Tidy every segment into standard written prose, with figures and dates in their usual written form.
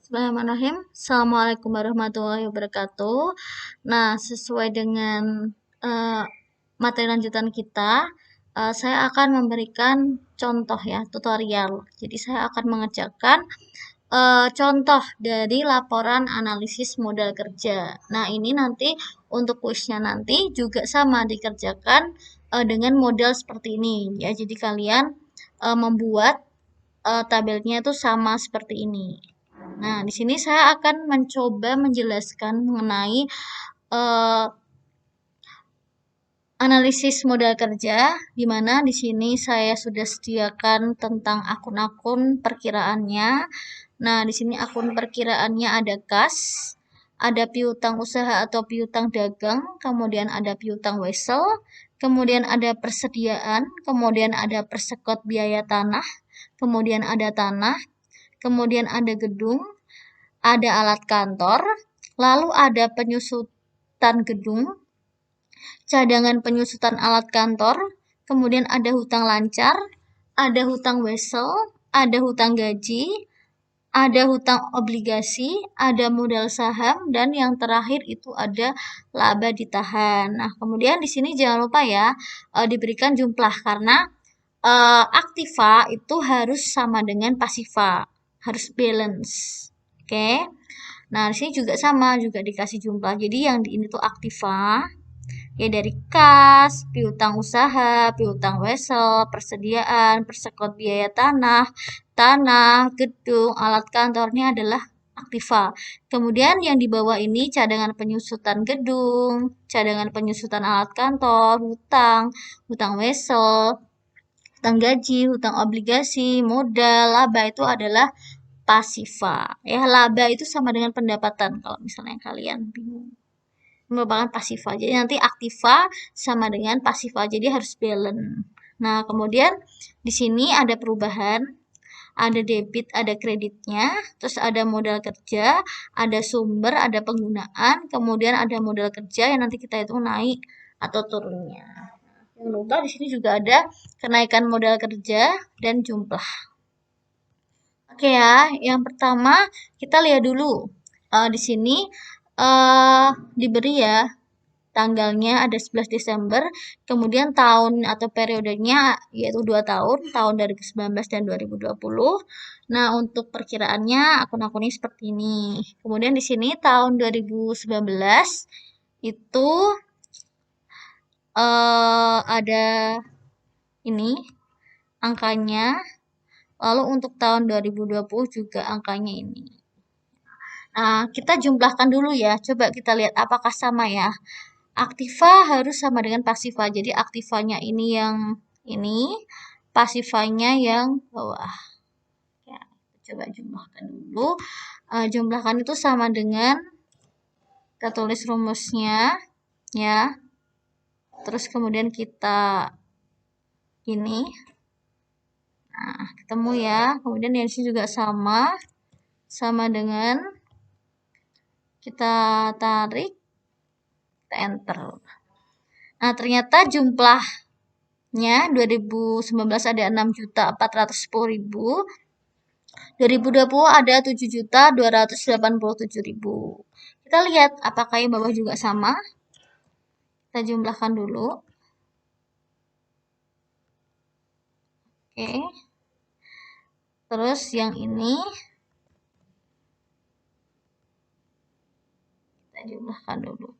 Bismillahirrahmanirrahim. Assalamualaikum warahmatullahi wabarakatuh. Nah, sesuai dengan materi lanjutan kita, saya akan memberikan contoh ya, tutorial. Jadi saya akan mengerjakan contoh dari laporan analisis modal kerja. Nah, ini nanti untuk kuisnya nanti juga sama dikerjakan dengan model seperti ini ya. Jadi kalian membuat tabelnya itu sama seperti ini. Nah, di sini saya akan mencoba menjelaskan mengenai analisis modal kerja, di mana di sini saya sudah sediakan tentang akun-akun perkiraannya. Nah, di sini akun perkiraannya ada kas, ada piutang usaha atau piutang dagang, kemudian ada piutang wesel, kemudian ada persediaan, kemudian ada persekot biaya tanah, kemudian ada tanah, kemudian ada gedung, ada alat kantor, lalu ada penyusutan gedung, cadangan penyusutan alat kantor, kemudian ada hutang lancar, ada hutang wesel, ada hutang gaji, ada hutang obligasi, ada modal saham, dan yang terakhir itu ada laba ditahan. Nah, kemudian di sini jangan lupa ya, diberikan jumlah karena aktiva itu harus sama dengan pasiva, harus balance. Oke. Nah, di sini juga sama, juga dikasih jumlah. Jadi yang di ini tuh aktiva, ya dari kas, piutang usaha, piutang wesel, persediaan, persekot biaya tanah, gedung, alat kantornya adalah aktiva. Kemudian yang di bawah ini cadangan penyusutan gedung, cadangan penyusutan alat kantor, hutang wesel, hutang gaji, hutang obligasi, modal, laba itu adalah pasiva. Ya, laba itu sama dengan pendapatan kalau misalnya kalian bingung. Merupakan pasiva. Jadi nanti aktiva sama dengan pasiva. Jadi harus balance. Nah, kemudian di sini ada perubahan, ada debit, ada kreditnya, terus ada modal kerja, ada sumber, ada penggunaan, kemudian ada modal kerja yang nanti kita hitung naik atau turunnya. Jangan lupa di sini juga ada kenaikan modal kerja dan jumlah. Oke ya, yang pertama kita lihat dulu. Di sini diberi ya tanggalnya ada 11 Desember, kemudian tahun atau periodenya yaitu 2 tahun, tahun 2019 dan 2020. Nah, untuk perkiraannya akun-akunnya seperti ini. Kemudian di sini tahun 2019 itu ada ini angkanya. Lalu untuk tahun 2020 juga angkanya ini. Nah, kita jumlahkan dulu ya. Coba kita lihat apakah sama ya. Aktiva harus sama dengan pasiva. Jadi aktivanya ini yang ini, pasivanya yang bawah. Ya, coba jumlahkan dulu. Jumlahkan itu sama dengan, kita tulis rumusnya ya. Terus kemudian kita ini. Nah, ketemu ya. Kemudian yang sini juga sama dengan kita tarik, kita enter. Nah, ternyata jumlahnya 2019 ada 6.410.000, 2020 ada 7.287.000. Kita lihat apakah yang bawah juga sama. Kita jumlahkan dulu. Oke. Terus yang ini kita jumlahkan dulu.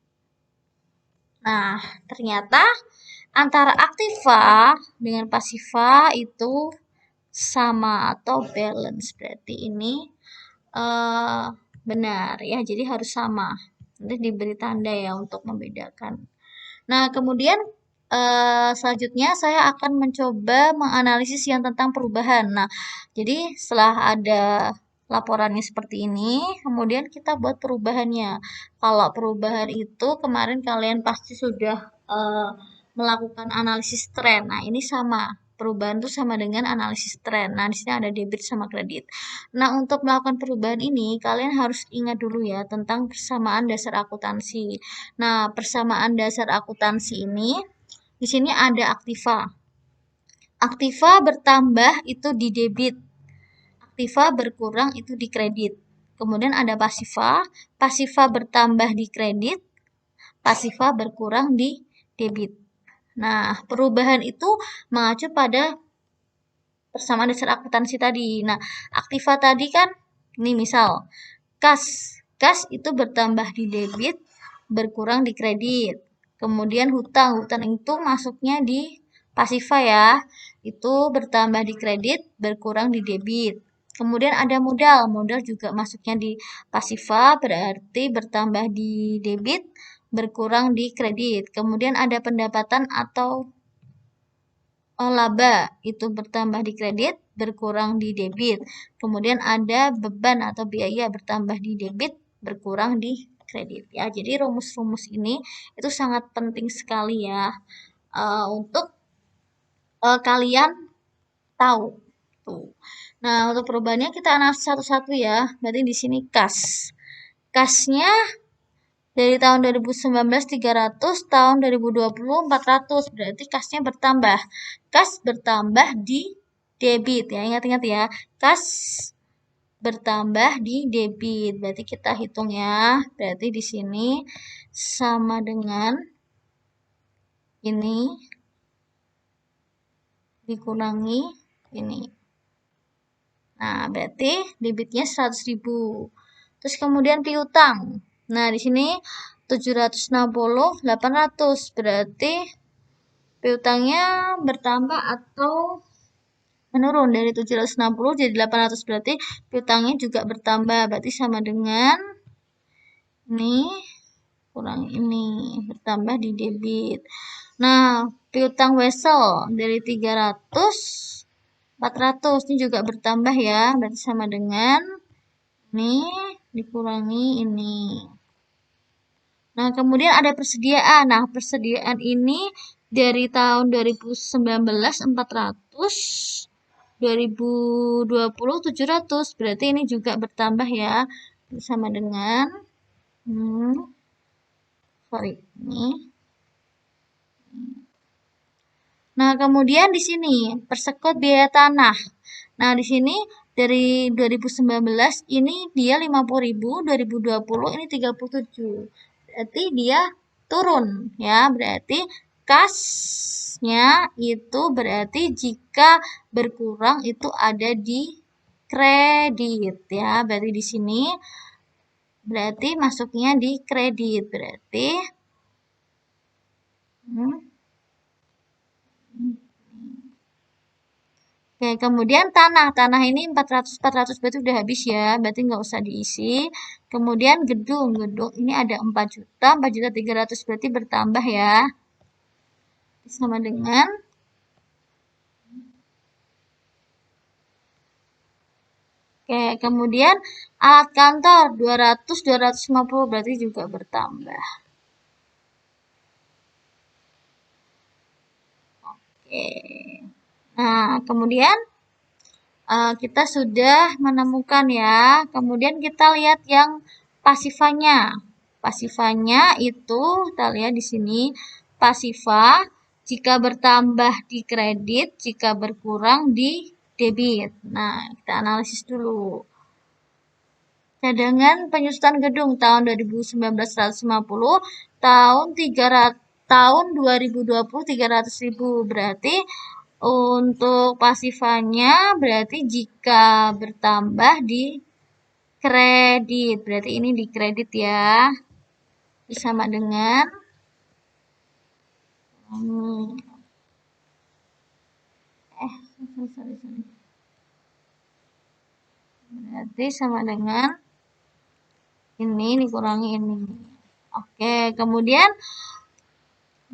Nah, ternyata antara aktiva dengan pasiva itu sama atau balance. Berarti ini benar ya, jadi harus sama. Nanti diberi tanda ya untuk membedakan. Nah, kemudian selanjutnya saya akan mencoba menganalisis yang tentang perubahan. Nah, jadi setelah ada laporannya seperti ini, kemudian kita buat perubahannya. Kalau perubahan itu kemarin kalian pasti sudah melakukan analisis tren. Nah, ini sama. Perubahan itu sama dengan analisis tren. Nah, di sini ada debit sama kredit. Nah, untuk melakukan perubahan ini, kalian harus ingat dulu ya tentang persamaan dasar akuntansi. Nah, persamaan dasar akuntansi ini, di sini ada aktiva. Aktiva bertambah itu di debit. Aktiva berkurang itu di kredit. kemudian ada pasifa, pasifa bertambah di kredit, pasifa berkurang di debit. Nah, perubahan itu mengacu pada persamaan dasar akuntansi tadi. Nah, aktiva tadi kan, ini misal, kas. Kas itu bertambah di debit, berkurang di kredit. Kemudian hutang. Hutang itu masuknya di pasifa ya. Itu bertambah di kredit, berkurang di debit. Kemudian ada modal. Modal juga masuknya di pasifa, berarti bertambah di debit, berkurang di kredit. Kemudian ada pendapatan atau laba, itu bertambah di kredit, berkurang di debit. Kemudian ada beban atau biaya bertambah di debit, berkurang di kredit. Ya, jadi rumus-rumus ini itu sangat penting sekali ya untuk kalian tahu. Tuh. Nah, untuk perubahannya kita analisis satu-satu ya. Berarti di sini kas. Kasnya dari tahun 2019 300, tahun 2020 400. Berarti kasnya bertambah. Kas bertambah di debit ya. Ingat-ingat ya. Kas bertambah di debit. Berarti kita hitung ya. Berarti di sini sama dengan ini dikurangi ini. Nah, berarti debitnya 100.000. Terus kemudian piutang. Nah, di sini 760, 800. Berarti piutangnya bertambah atau menurun dari 760 jadi 800. Berarti piutangnya juga bertambah. Berarti sama dengan ini kurang ini, bertambah di debit. Nah, piutang wesel dari 300 400 ini juga bertambah ya, berarti sama dengan ini dikurangi ini. Nah, kemudian ada persediaan. Nah, persediaan ini dari tahun 2019 400, 2020 700. Berarti ini juga bertambah ya, sama dengan ini. Nah, kemudian di sini persekut biaya tanah. Nah, di sini dari 2019 ini dia 50.000, 2020 ini 37. Berarti dia turun ya. Berarti kasnya itu berarti jika berkurang itu ada di kredit ya. Berarti di sini berarti masuknya di kredit. Berarti Oke, kemudian tanah ini 400 berarti udah habis ya, berarti nggak usah diisi. Kemudian gedung ini ada 4 juta, 4.300.000 berarti bertambah ya, sama dengan Oke, kemudian alat kantor 200, 250 berarti juga bertambah. Oke. Nah, kemudian kita sudah menemukan ya. Kemudian kita lihat yang pasifanya. Pasifanya itu kita lihat di sini pasifa jika bertambah di kredit, jika berkurang di debit. Nah, kita analisis dulu. Cadangan penyusutan gedung tahun 2019 150, tahun 2020 300.000. Berarti untuk pasifanya berarti jika bertambah di kredit. Berarti ini di kredit ya. Sama dengan sorry. Berarti sama dengan ini dikurangi ini. Oke, kemudian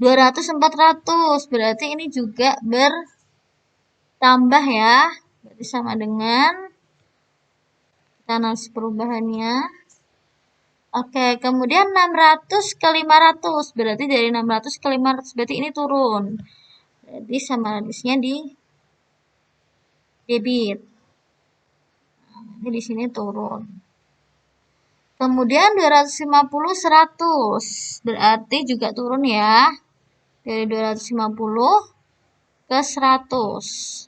200 400 berarti ini juga bertambah ya. Berarti sama dengan kita analisis perubahannya. Oke, kemudian 600 ke 500 berarti dari 600 ke 500 berarti ini turun. Jadi sama hadisnya di debit. Nah, di sini turun. Kemudian 250 100 berarti juga turun ya. Dari 250 ke 100.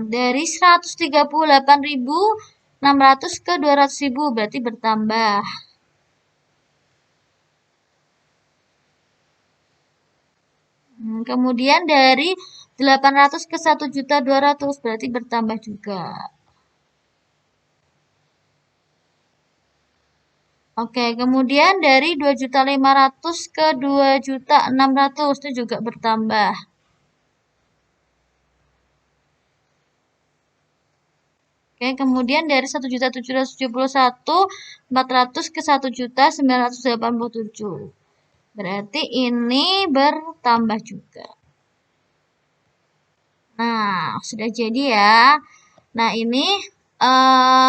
dari 138.600 ke 200.000 berarti bertambah. Kemudian dari 800 ke 1.200.000 berarti bertambah juga. Oke, kemudian dari 2.500 ke 2.600.000 itu juga bertambah. Oke, kemudian dari 1.771.400 ke 1.987. Berarti ini bertambah juga. Nah, sudah jadi ya. Nah, ini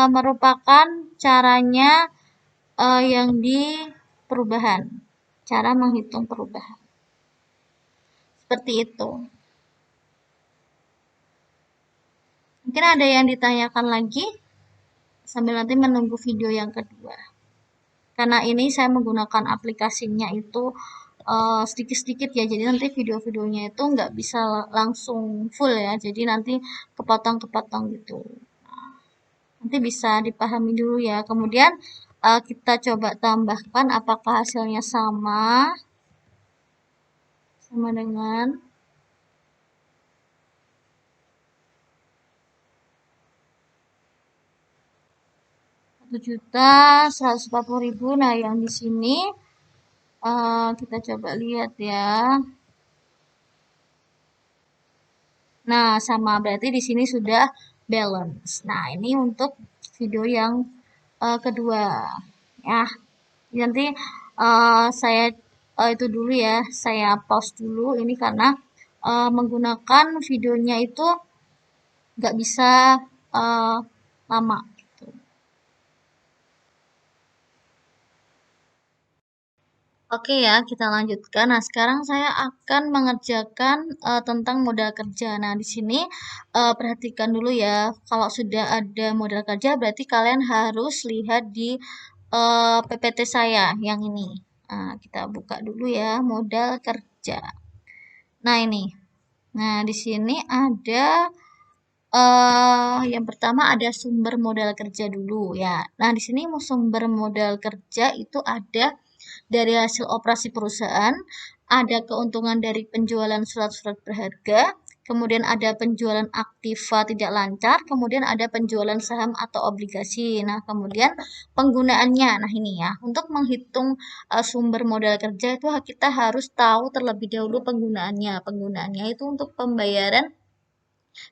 merupakan caranya yang di perubahan. Cara menghitung perubahan. Seperti itu. Mungkin ada yang ditanyakan lagi sambil nanti menunggu video yang kedua. Karena ini saya menggunakan aplikasinya itu sedikit-sedikit ya, jadi nanti video-videonya itu nggak bisa langsung full ya, jadi nanti kepotong-kepotong gitu. Nanti bisa dipahami dulu ya. Kemudian kita coba tambahkan apakah hasilnya sama dengan 1.140.000. Nah, yang di sini kita coba lihat ya. Nah, sama berarti di sini sudah balance. Nah, ini untuk video yang kedua ya. Nanti saya itu dulu ya, saya pause dulu ini karena menggunakan videonya itu nggak bisa lama. Oke ya, kita lanjutkan. Nah, sekarang saya akan mengerjakan tentang modal kerja. Nah, di sini perhatikan dulu ya. Kalau sudah ada modal kerja, berarti kalian harus lihat di PPT saya yang ini. Nah, kita buka dulu ya, modal kerja. Nah, ini. Nah, di sini ada yang pertama ada sumber modal kerja dulu ya. Nah, di sini sumber modal kerja itu ada dari hasil operasi perusahaan, ada keuntungan dari penjualan surat-surat berharga, kemudian ada penjualan aktiva tidak lancar, kemudian ada penjualan saham atau obligasi. Nah, kemudian penggunaannya. Nah, ini ya, untuk menghitung sumber modal kerja itu kita harus tahu terlebih dahulu penggunaannya. Penggunaannya itu untuk pembayaran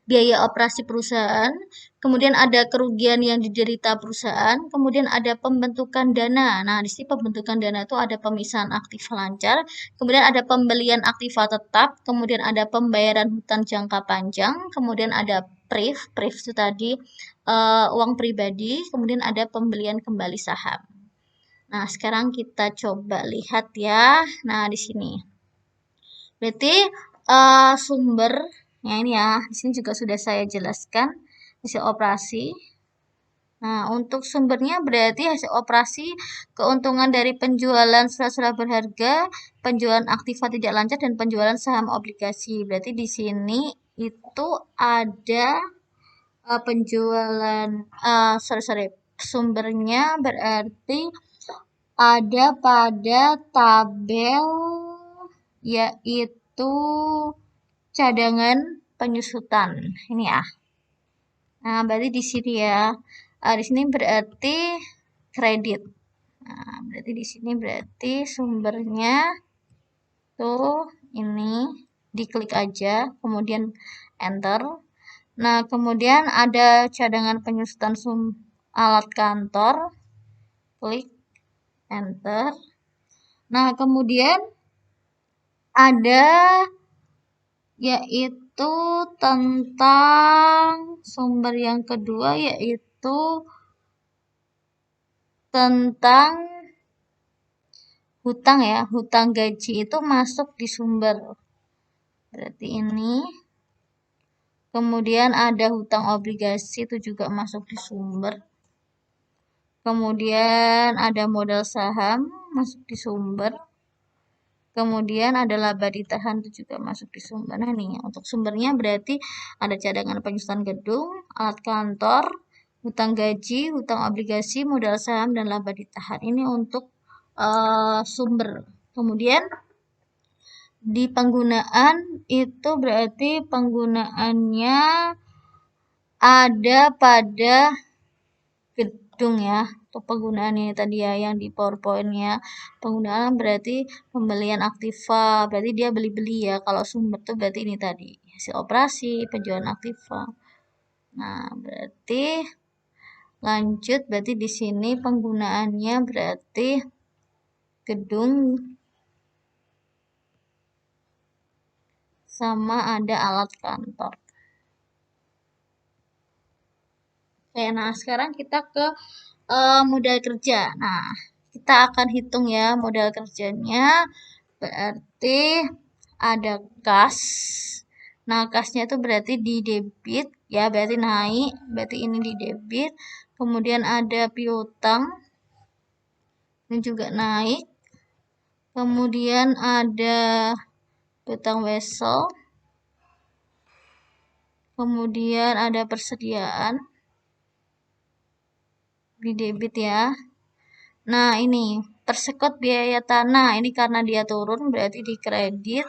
biaya operasi perusahaan, kemudian ada kerugian yang diderita perusahaan, kemudian ada pembentukan dana. Nah, di sini pembentukan dana itu ada pemisahan aktiva lancar, kemudian ada pembelian aktiva tetap, kemudian ada pembayaran hutang jangka panjang, kemudian ada PRIF itu tadi uang pribadi, kemudian ada pembelian kembali saham. Nah, sekarang kita coba lihat ya. Nah, di sini. Berarti sumber ya ini ya, di sini juga sudah saya jelaskan hasil operasi. Nah, untuk sumbernya berarti hasil operasi keuntungan dari penjualan surat-surat berharga, penjualan aktiva tidak lancar dan penjualan saham obligasi. Berarti di sini itu ada penjualan sumbernya berarti ada pada tabel yaitu cadangan penyusutan. Ini ya. Nah, berarti di sini ya. Di sini berarti kredit. Nah, berarti di sini berarti sumbernya tuh ini diklik aja, kemudian enter. Nah, kemudian ada cadangan penyusutan alat kantor. Klik enter. Nah, kemudian ada yaitu tentang sumber yang kedua yaitu tentang hutang ya, hutang gaji itu masuk di sumber. Berarti ini. Kemudian ada hutang obligasi itu juga masuk di sumber. Kemudian ada modal saham masuk di sumber. Kemudian ada laba ditahan itu juga masuk di sumber. Nah nih, untuk sumbernya berarti ada cadangan penyusunan gedung, alat kantor, hutang gaji, hutang obligasi, modal saham, dan laba ditahan. Ini untuk sumber. Kemudian di penggunaan itu berarti penggunaannya ada pada gedung ya, untuk penggunaannya tadi ya yang di PowerPoint-nya. Penggunaan berarti pembelian aktiva, berarti dia beli-beli ya. Kalau sumber tuh berarti ini tadi, hasil operasi, penjualan aktiva. Nah, berarti lanjut, berarti di sini penggunaannya berarti gedung sama ada alat kantor. Oke, nah sekarang kita ke modal kerja. Nah, kita akan hitung ya modal kerjanya. Berarti ada kas. Nah, kasnya itu berarti di debit ya, berarti naik. Berarti ini di debit. Kemudian ada piutang. Ini juga naik. Kemudian ada piutang wesel. Kemudian ada persediaan di debit ya. Nah, ini persekot biaya tanah. Ini karena dia turun berarti di kredit.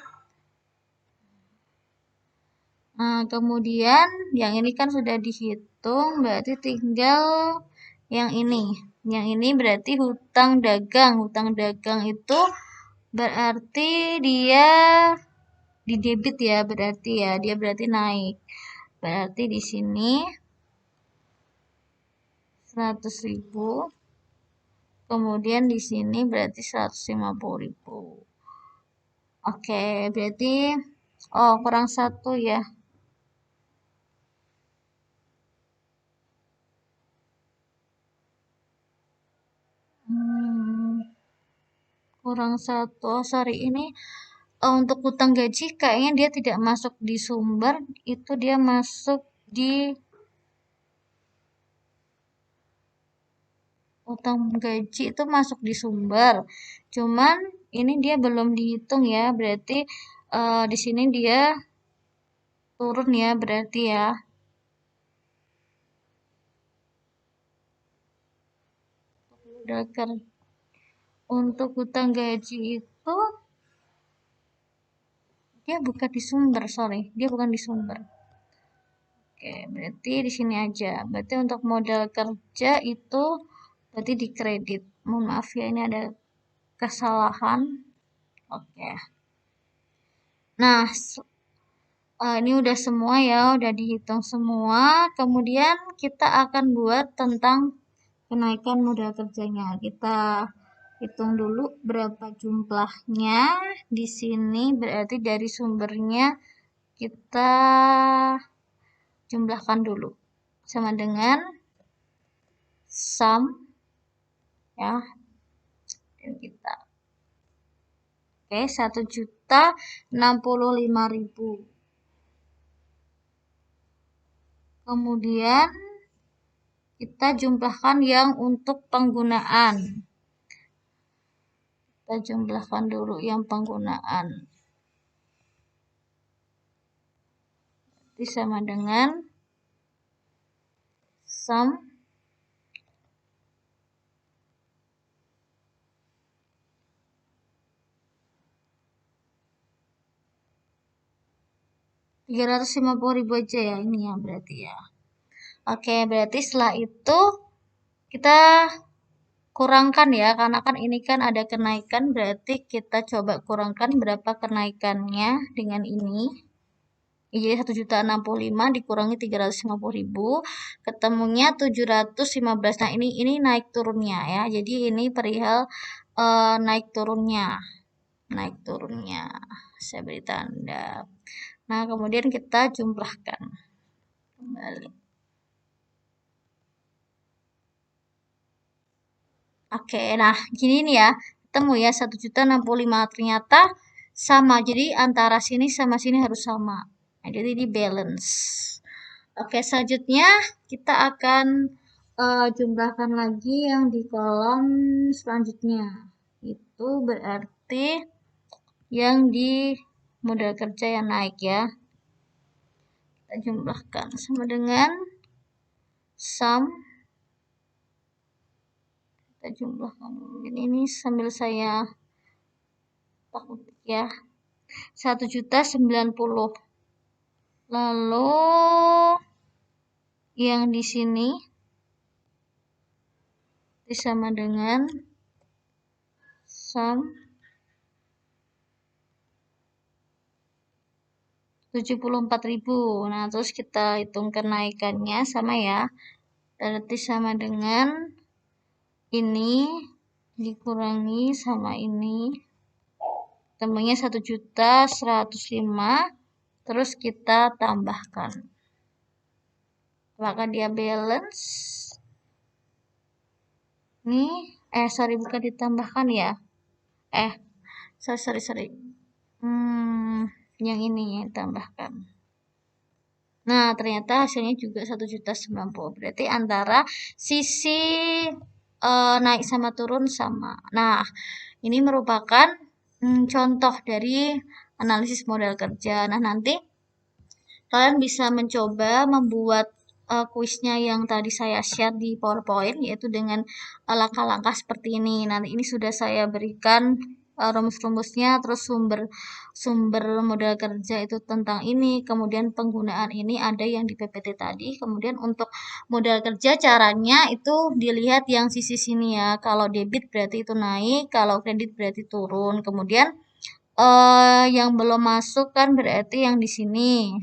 Nah, kemudian yang ini kan sudah dihitung, berarti tinggal yang ini. Yang ini berarti hutang dagang. Hutang dagang itu berarti dia di debit ya, berarti ya, dia berarti naik. Berarti di sini 100.000. Kemudian di sini berarti 150.000. Oke, berarti kurang 1 ya. Kurang 1. Sorry, ini untuk hutang gaji kayaknya dia tidak masuk di sumber, itu dia masuk di hutang gaji itu masuk di sumber. Cuman ini dia belum dihitung ya, berarti di sini dia turun ya, berarti ya. Untuk hutang gaji itu dia bukan di sumber, sorry, dia bukan di sumber. Oke, berarti di sini aja. Berarti untuk modal kerja itu berarti di kredit. Mohon maaf ya, ini ada kesalahan. Oke. Nah, ini udah semua ya, udah dihitung semua. Kemudian kita akan buat tentang kenaikan modal kerjanya. Kita hitung dulu berapa jumlahnya. Di sini berarti dari sumbernya kita jumlahkan dulu. Sama dengan sum ya. Dan kita. Oke, 1.065.000. Kemudian kita jumlahkan yang untuk penggunaan. Kita jumlahkan dulu yang penggunaan. Jadi sama dengan sum Rp350.000 aja ya ini ya berarti ya. Oke, berarti setelah itu kita kurangkan ya, karena kan ini kan ada kenaikan, berarti kita coba kurangkan berapa kenaikannya dengan ini. Jadi 1.065.000 dikurangi 350.000, ketemunya 715. Nah, ini naik turunnya ya. Jadi ini perihal naik turunnya. Naik turunnya. Saya beri tanda. Nah, kemudian kita jumlahkan kembali. Oke, nah gini nih ya, ketemu ya 1.065.000 ternyata sama. Jadi antara sini sama sini harus sama. Nah, jadi di balance. Oke, selanjutnya kita akan jumlahkan lagi yang di kolom selanjutnya. Itu berarti yang di modal kerja yang naik ya. Kita jumlahkan sama dengan sum. Kita jumlahkan ini sambil saya takut ya. 1.090.000. Lalu yang di sini sama dengan sum 74.000. Nah, terus kita hitung kenaikannya sama ya. Berarti sama dengan ini dikurangi sama ini. Temunya 1.105.000. Terus kita tambahkan. Apakah dia balance? Nih, sorry bukan ditambahkan ya. Sorry. Yang ini yang ditambahkan. Nah, ternyata hasilnya juga 1.090.000. Berarti antara sisi naik sama turun sama. Nah, ini merupakan contoh dari analisis modal kerja. Nah, nanti kalian bisa mencoba membuat kuisnya yang tadi saya share di PowerPoint, yaitu dengan langkah-langkah seperti ini. Nanti ini sudah saya berikan rumus-rumusnya, terus sumber modal kerja itu tentang ini, kemudian penggunaan ini ada yang di PPT tadi. Kemudian untuk modal kerja caranya itu dilihat yang sisi sini ya. Kalau debit berarti itu naik, kalau kredit berarti turun. Kemudian yang belum masuk kan berarti yang di sini.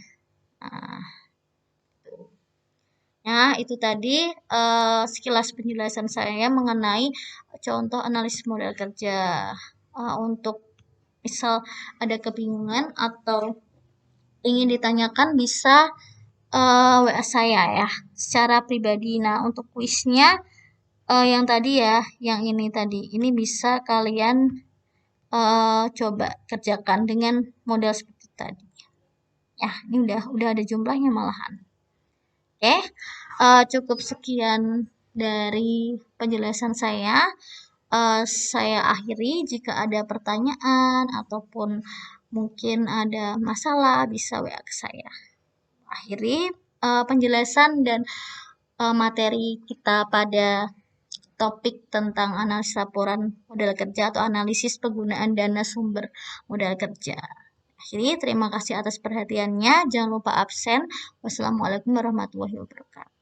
Nah, itu tadi sekilas penjelasan saya mengenai contoh analisis modal kerja. Untuk misal ada kebingungan atau ingin ditanyakan bisa WA saya ya secara pribadi. Nah, untuk kuisnya yang tadi ya, yang ini tadi, ini bisa kalian coba kerjakan dengan model seperti tadi. Ya, ini udah ada jumlahnya malahan. Oke, cukup sekian dari penjelasan saya. Saya akhiri. Jika ada pertanyaan ataupun mungkin ada masalah bisa WA ke saya. Akhiri penjelasan dan materi kita pada topik tentang analisis laporan modal kerja atau analisis penggunaan dana sumber modal kerja. Akhiri, terima kasih atas perhatiannya. Jangan lupa absen. Wassalamualaikum warahmatullahi wabarakatuh.